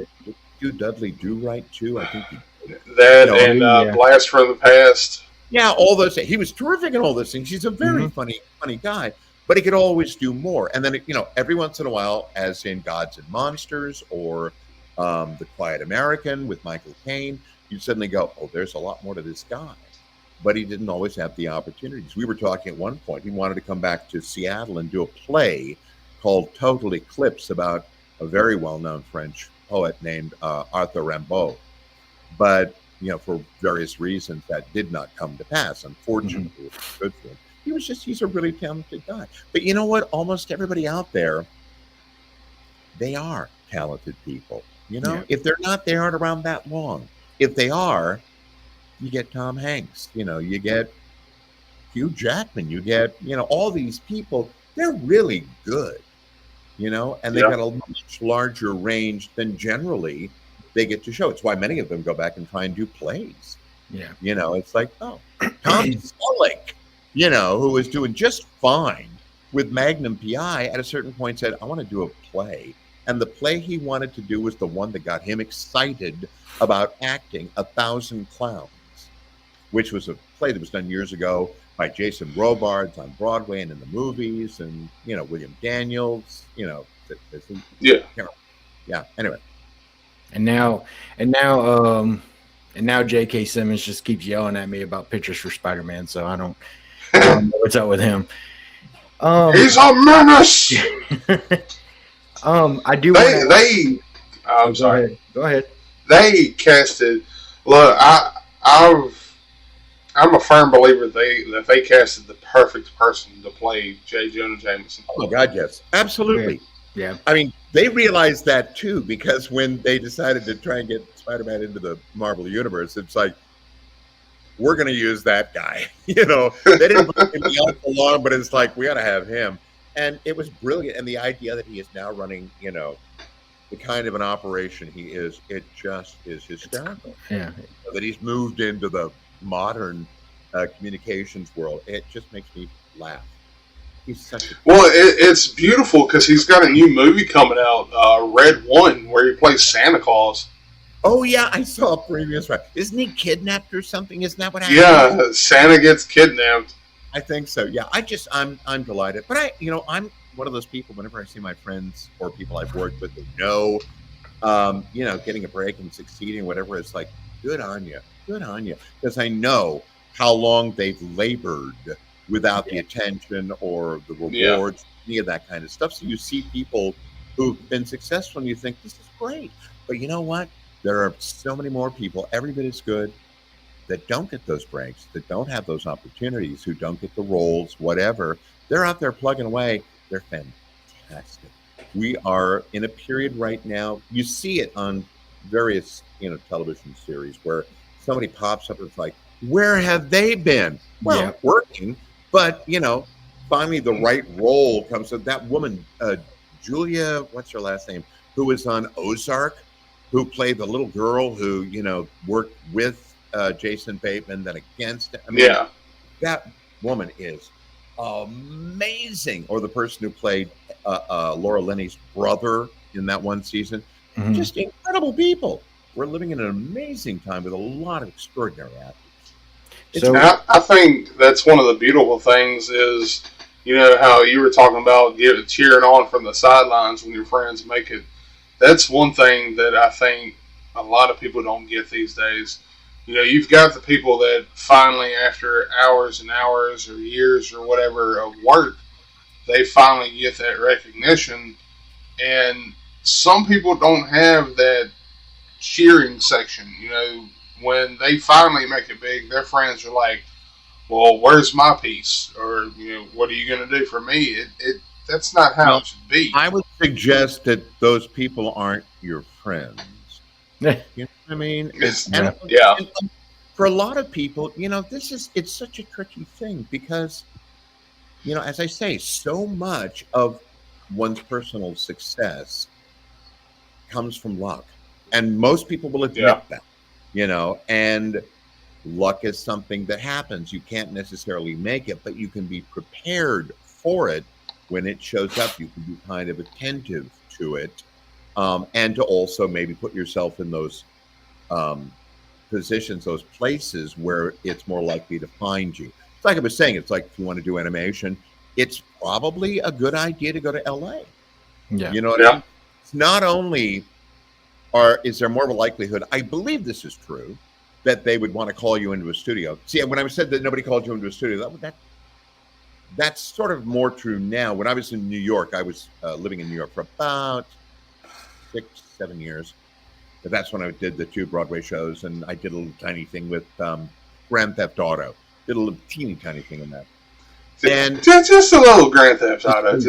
do Dudley Do Right too? I think he did. That and Blast from the Past. Yeah, all those. He was terrific in all those things. He's a very funny guy. but he could always do more. And then, every once in a while, as in Gods and Monsters or The Quiet American with Michael Caine, you'd suddenly go, oh, there's a lot more to this guy. But he didn't always have the opportunities. We were talking at one point, he wanted to come back to Seattle and do a play called Total Eclipse about a very well-known French poet named Arthur Rimbaud. But, for various reasons, that did not come to pass. Unfortunately, it was good for him. He's a really talented guy. But you know what? Almost everybody out there, they are talented people. If they're not, they aren't around that long. If they are, you get Tom Hanks, you get Hugh Jackman, you get, all these people, they're really good, and they've got a much larger range than generally they get to show. It's why many of them go back and try and do plays. Yeah. It's like, oh, Tom Selleck, who was doing just fine with Magnum PI, at a certain point said, I want to do a play. And the play he wanted to do was the one that got him excited about acting, 1,000 Clowns, which was a play that was done years ago by Jason Robards on Broadway and in the movies, and William Daniels, Anyway, and now J.K. Simmons just keeps yelling at me about pictures for Spider-Man, so I don't know what's up with him. He's a menace. I do. I'm sorry. Go ahead. They casted. Look, I'm a firm believer that they casted the perfect person to play J. Jonah Jameson. Oh my God, yes, absolutely. Yeah. I mean, they realized that too, because when they decided to try and get Spider-Man into the Marvel universe, it's like, we're going to use that guy. They didn't bring him out for long, but it's like, we got to have him. And it was brilliant. And the idea that he is now running, the kind of an operation he is, it just is hysterical. Yeah. That he's moved into the modern communications world. It just makes me laugh. He's such a it's beautiful because he's got a new movie coming out, Red One, where he plays Santa Claus. Oh yeah, I saw a previous one. Isn't he kidnapped or something? Isn't that what happened? Yeah, Santa gets kidnapped. I think so. Yeah, I'm delighted. But I'm one of those people. Whenever I see my friends or people I've worked with who know, getting a break and succeeding, whatever, it's like, good on you, because I know how long they've labored without the attention or the rewards, any of that kind of stuff. So you see people who've been successful, and you think, this is great. But you know what? There are so many more people, every bit as good, that don't get those breaks, that don't have those opportunities, who don't get the roles, whatever. They're out there plugging away. They're fantastic. We are in a period right now, you see it on various, television series where somebody pops up and it's like, where have they been? Well, working, but, finally the right role comes. So that woman, Julia, what's her last name, who was on Ozark, who played the little girl who, worked with Jason Bateman, then against him. I mean, that woman is amazing. Or the person who played Laura Linney's brother in that one season. Mm-hmm. Just incredible people. We're living in an amazing time with a lot of extraordinary athletes. So I think that's one of the beautiful things is, how you were talking about cheering on from the sidelines when your friends make it. That's one thing that I think a lot of people don't get these days. You've got the people that finally, after hours and hours or years or whatever of work, they finally get that recognition. And some people don't have that cheering section. When they finally make it big, their friends are like, well, where's my piece? Or, what are you going to do for me? That's not how it should be. I would suggest that those people aren't your friends. You know what I mean? And for a lot of people, it's such a tricky thing because, as I say, so much of one's personal success comes from luck. And most people will admit that, and luck is something that happens. You can't necessarily make it, but you can be prepared for it when it shows up. You can be kind of attentive to it, and to also maybe put yourself in those positions, those places where it's more likely to find you. It's like I was saying, it's like if you want to do animation, it's probably a good idea to go to LA. Yeah. You know what I mean? It's not only is there more of a likelihood, I believe this is true, that they would want to call you into a studio. See, when I said that nobody called you into a studio, that's sort of more true now. When I was in New York, I was living in New York for about 6-7 years. But that's when I did the 2 Broadway shows, and I did a little tiny thing with Grand Theft Auto. Did a little teeny tiny thing in that. And just a little Grand Theft Auto.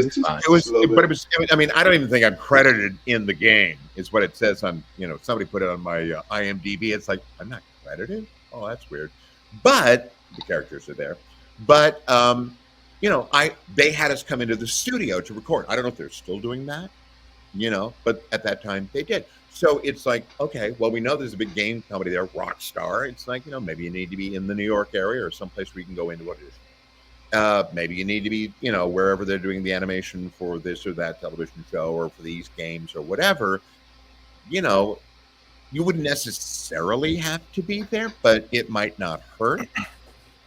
I mean, I don't even think I'm credited in the game. Is what it says on. Somebody put it on my IMDb. It's like, I'm not credited. Oh, that's weird. But the characters are there. But they had us come into the studio to record. I don't know if they're still doing that. But at that time they did. So it's like, okay, well, we know there's a big game company there, Rockstar. It's like, maybe you need to be in the New York area or someplace where you can go into what it is. Maybe you need to be, wherever they're doing the animation for this or that television show or for these games or whatever. You wouldn't necessarily have to be there, but it might not hurt.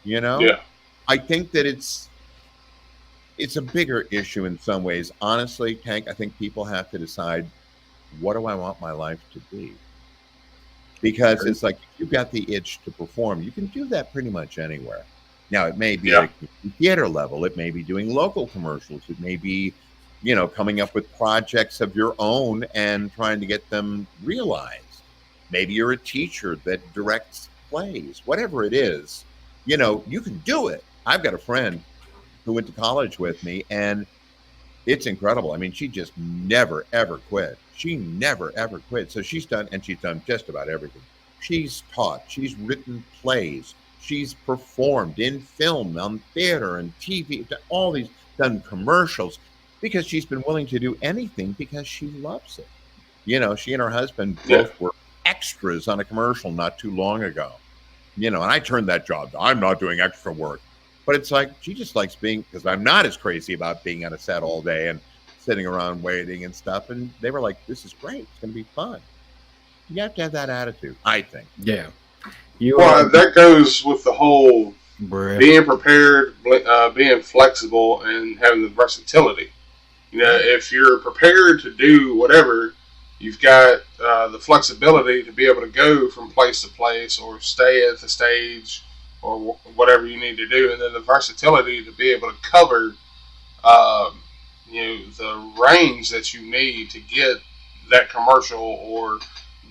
Yeah. I think that it's a bigger issue in some ways. Honestly, Tank, I think people have to decide, what do I want my life to be? Because it's like, if you've got the itch to perform, you can do that pretty much anywhere. Now, it may be at a theater level. It may be doing local commercials. It may be, coming up with projects of your own and trying to get them realized. Maybe you're a teacher that directs plays. Whatever it is, you can do it. I've got a friend who went to college with me, and it's incredible. I mean, she just never, ever quit. She never, ever quit. So she's done just about everything. She's taught, she's written plays, she's performed in film, on theater and TV, all these, done commercials, because she's been willing to do anything because she loves it. She and her husband both were extras on a commercial not too long ago. And I turned that job down. I'm not doing extra work. But it's like, she just likes because I'm not as crazy about being on a set all day and sitting around waiting and stuff. And they were like, this is great. It's going to be fun. You have to have that attitude, I think. Yeah. That goes with the whole being prepared, being flexible, and having the versatility. If you're prepared to do whatever, you've got the flexibility to be able to go from place to place or stay at the stage or whatever you need to do, and then the versatility to be able to cover, the range that you need to get that commercial or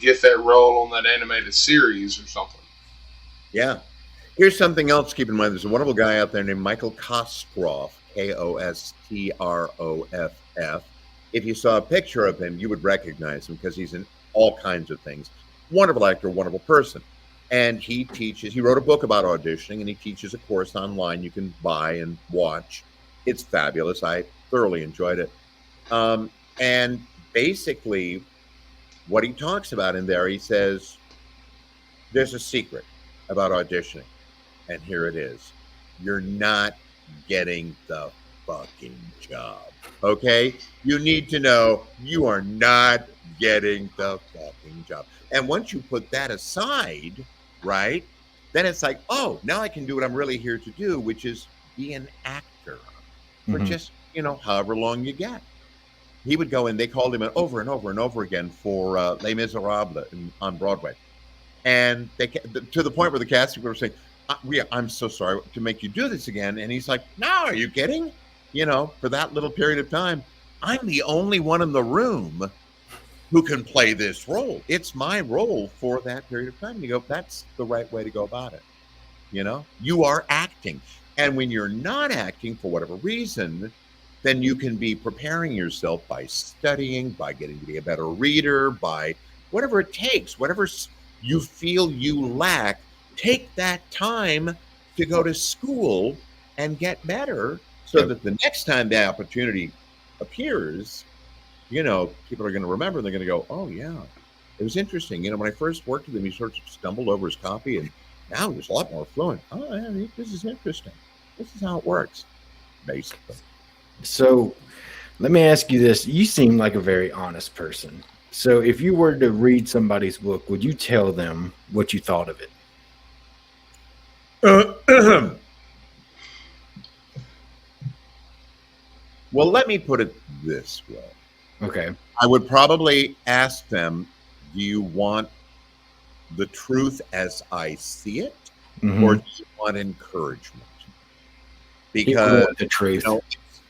get that role on that animated series or something. Yeah. Here's something else to keep in mind. There's a wonderful guy out there named Michael Kostroff, Kostroff. If you saw a picture of him, you would recognize him because he's in all kinds of things. Wonderful actor, wonderful person. And he wrote a book about auditioning, and he teaches a course online you can buy and watch. It's fabulous. I thoroughly enjoyed it. And basically, what he talks about in there, he says, there's a secret about auditioning. And here it is. You're not getting the fucking job. Okay? You need to know you are not getting the fucking job. And once you put that aside, right, then it's like, oh, now I can do what I'm really here to do, which is be an actor for just, however long you get. He would go in, they called him over and over and over again for Les Miserables on Broadway. And they, to the point where the casting were saying, I'm so sorry to make you do this again. And he's like, no, are you kidding? For that little period of time, I'm the only one in the room who can play this role. It's my role for that period of time. You go, that's the right way to go about it. You are acting. And when you're not acting for whatever reason, then you can be preparing yourself by studying, by getting to be a better reader, by whatever it takes, whatever you feel you lack, take that time to go to school and get better so that the next time the opportunity appears, people are going to remember. They're going to go, oh, yeah, it was interesting. When I first worked with him, he sort of stumbled over his copy, and now he was a lot more fluent. Oh, yeah, this is interesting. This is how it works, basically. So let me ask you this. You seem like a very honest person. So if you were to read somebody's book, would you tell them what you thought of it? Well, let me put it this way. Okay. I would probably ask them, do you want the truth as I see it, or do you want encouragement? Because the truth.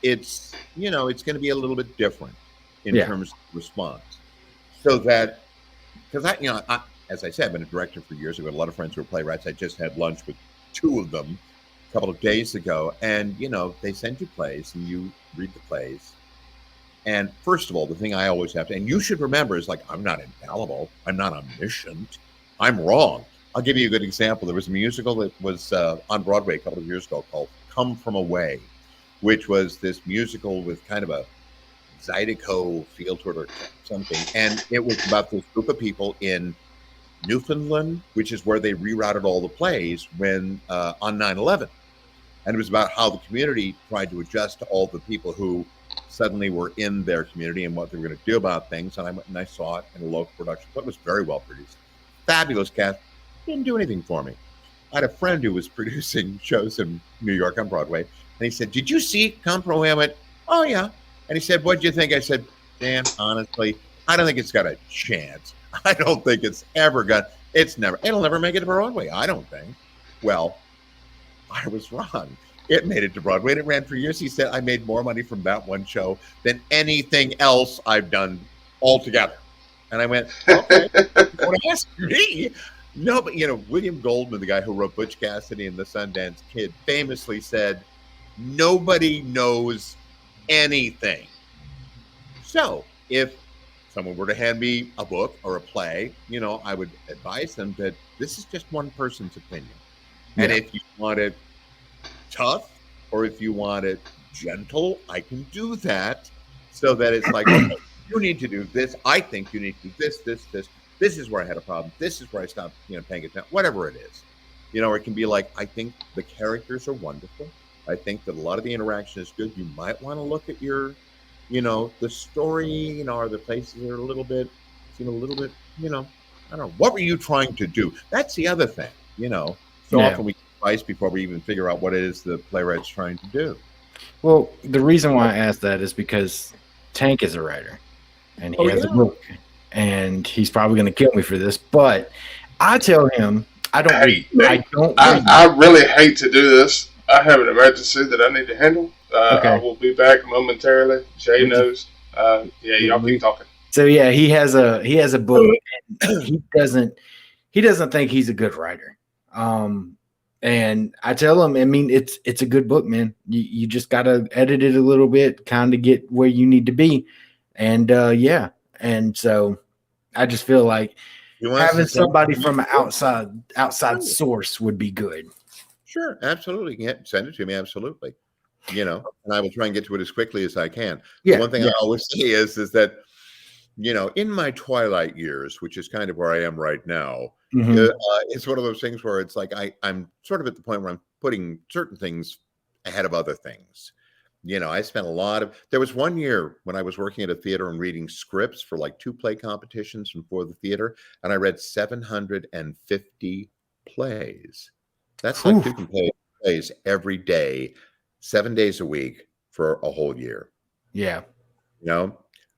It's it's going to be a little bit different in terms of response. So that, because as I said, I've been a director for years. I've got a lot of friends who are playwrights. I just had lunch with two of them a couple of days ago, and they send you plays and you read the plays. And first of all, the thing I always have to, and you should remember, is like, I'm not infallible. I'm not omniscient. I'm wrong. I'll give you a good example. There was a musical that was on Broadway a couple of years ago called Come From Away, which was this musical with kind of a Zydeco feel to it or something. And it was about this group of people in Newfoundland, which is where they rerouted all the plays when on 9/11. And it was about how the community tried to adjust to all the people who suddenly were in their community and what they were going to do about things. And I went and I saw it in a local production. But it was very well produced. Fabulous cast. Didn't do anything for me. I had a friend who was producing shows in New York on Broadway. And he said, "Did you see Come From Away?" I went, "Oh, yeah." And he said, "What do you think?" I said, "Dan, honestly, I don't think it's got a chance. I don't think it's ever got, it'll never make it to Broadway, I don't think." Well, I was wrong. It made it to Broadway and it ran for years. He said, "I made more money from that one show than anything else I've done altogether." And I went, "Okay, don't ask me." No, but William Goldman, the guy who wrote Butch Cassidy and the Sundance Kid, famously said, "Nobody knows anything." So if someone were to hand me a book or a play, I would advise them that this is just one person's opinion. And if you want it tough or if you want it gentle, I can do that, so that it's like, okay, you need to do this. I think you need to do this, this, this. This is where I had a problem. This is where I stopped, paying attention. Whatever it is, or it can be like, I think the characters are wonderful. I think that a lot of the interaction is good. You might want to look at your, the story, or the places that are a little bit, I don't know. What were you trying to do? That's the other thing, So often we get advice before we even figure out what it is the playwright's trying to do. Well, the reason why I asked that is because Tank is a writer, and he has a book, and he's probably going to kill me for this, but I tell him I really hate to do this. I have an emergency that I need to handle. I will be back momentarily. Jay knows. Y'all keep talking. So he has a book, and he doesn't think he's a good writer. And I tell him, I mean, it's a good book, man. You just got to edit it a little bit, kind of get where you need to be. And and so I just feel like having somebody from an outside source would be good. Sure, absolutely. Yeah, send it to me, absolutely. And I will try and get to it as quickly as I can. Yeah, one thing I always say is that, in my twilight years, which is kind of where I am right now, it's one of those things where it's like I'm sort of at the point where I'm putting certain things ahead of other things. I spent there was one year when I was working at a theater and reading scripts for like 2 play competitions and for the theater, and I read 750 plays. That's like 2 plays every day, 7 days a week for a whole year. Yeah.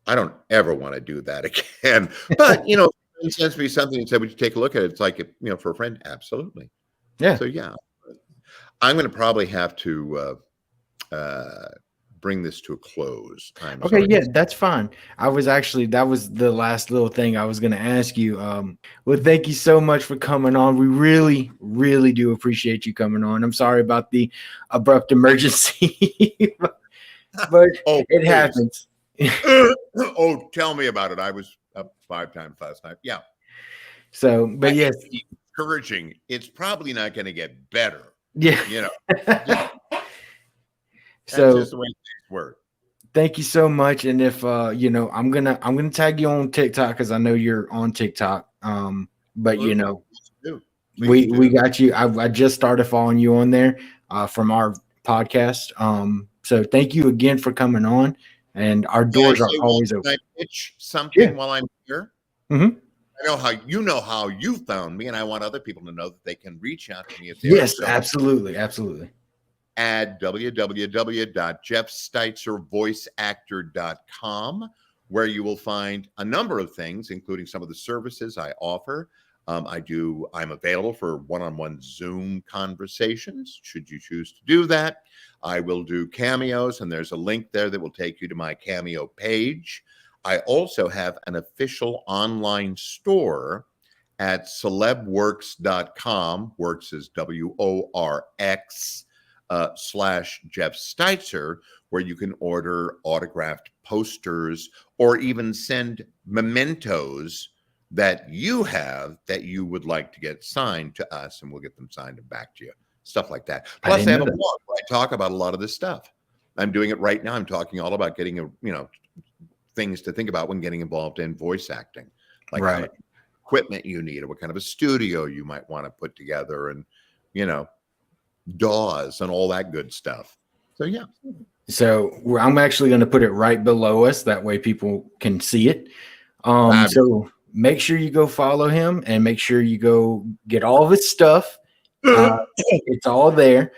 I don't ever want to do that again. But, it sends me something and said, "Would you take a look at it?" It's like, for a friend, absolutely. Yeah. So, I'm going to probably have to bring this to a close. That's fine. That was the last little thing I was going to ask you. Well, thank you so much for coming on. We really, really do appreciate you coming on. I'm sorry about the abrupt emergency, but it happens. Oh, tell me about it. I was up 5 times last night. Yeah. So, but yes, encouraging. It's probably not going to get better. Yeah. So that's just the way things work. Thank you so much. And if I'm gonna tag you on TikTok because I know you're on TikTok. But we got you. I just started following you on there from our podcast. So thank you again for coming on. And our doors are always open. Can I pitch something while I'm here? Mm-hmm. I know how you found me, and I want other people to know that they can reach out to me if they Yes, absolutely. at www.jeffsteitzervoiceactor.com, where you will find a number of things, including some of the services I offer. I'm available for one-on-one Zoom conversations, should you choose to do that. I will do cameos, and there's a link there that will take you to my Cameo page. I also have an official online store at celebworks.com. Works is WORX /Jeff Steitzer, where you can order autographed posters or even send mementos that you have that you would like to get signed to us, and we'll get them signed and back to you. Stuff like that. Plus, I have a blog where I talk about a lot of this stuff. I'm doing it right now. I'm talking all about getting things to think about when getting involved in voice acting, like how much equipment you need, or what kind of a studio you might want to put together, and DAWs and all that good stuff. So yeah. So I'm actually going to put it right below us. That way people can see it. So make sure you go follow him, and make sure you go get all of his stuff. It's all there.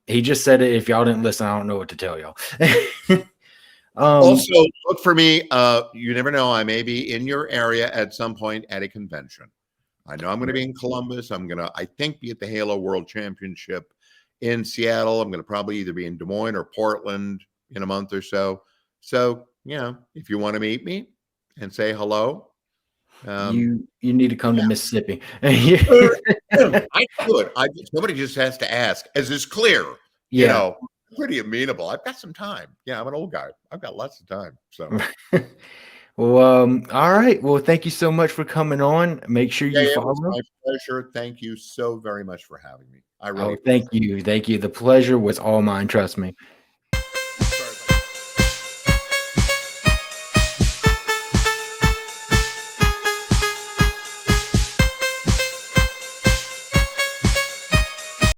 He just said it. If y'all didn't listen, I don't know what to tell y'all. Also, look for me. You never know. I may be in your area at some point at a convention. I know I'm going to be in Columbus. I'm going to, I think, be at the Halo World Championship in Seattle. I'm going to probably either be in Des Moines or Portland in a month or so. So, if you want to meet me and say hello, you need to come to Mississippi. I could. Somebody just has to ask. Is this clear? Pretty amenable. I've got some time. Yeah, I'm an old guy. I've got lots of time. So, well, all right. Well, thank you so much for coming on. Make sure you follow. It was my pleasure. Thank you so very much for having me. I really thank you. The pleasure was all mine. Trust me.